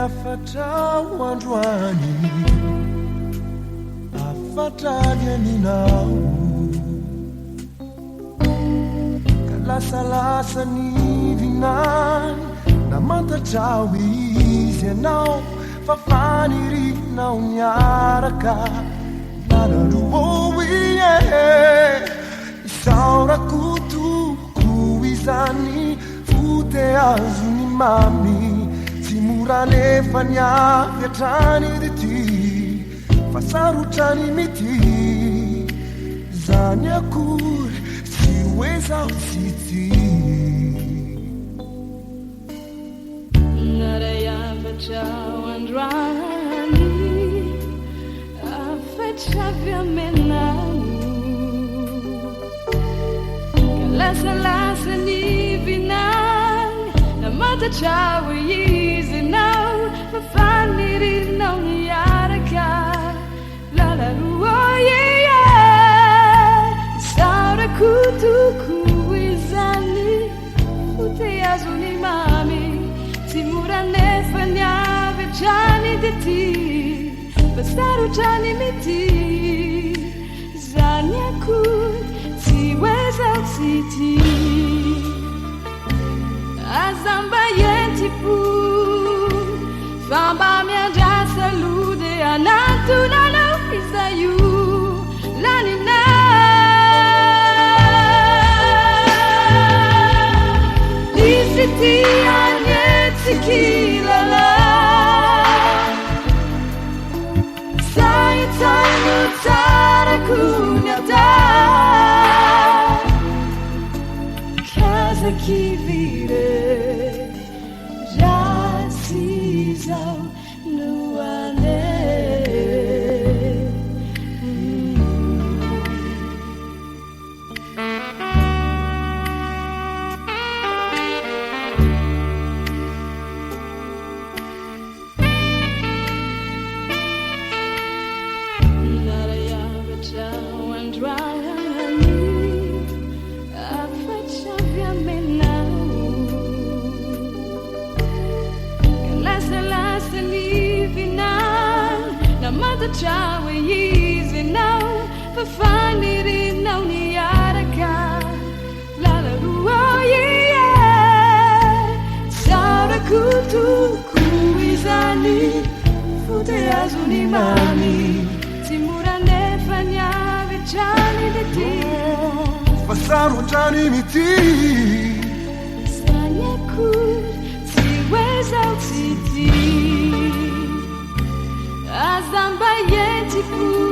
afatra androany afatra dianinao ka lasalasa ny vinany namantatra ho izy ianao fa fanirinao niaraka nanaroa isaorako toko izany fote azony mami tsy mora nefa ny avy hatrany ty fa sarotrany mity zany akory tsy hoe zaho tsy ty naray afatra androany afatra avy amenao lasalasa ny vinany namantatra ho izy ianao fa fanirinao niaraka lalaroa isaorako toko izany fote azony mami tsy mora nefa ny avy hatrany ty fa sarotrany mity zany akory tsy hoe zaho tsy ty azamba yentipo famba miandrasa lode anatonanao izaio lanina nisy ty anyetsikilala saitsano tsarako ny ata kivire jasizao nuane narayavatra androany namantatra ho izy ianao fa fanirinao niaraka lalaroa saorako toko izany fote azony mami tsy mora nefa ny avy hatrany ty fa sarotrany mity zany akory tsy hoe zaho tsy ty azamba yentipo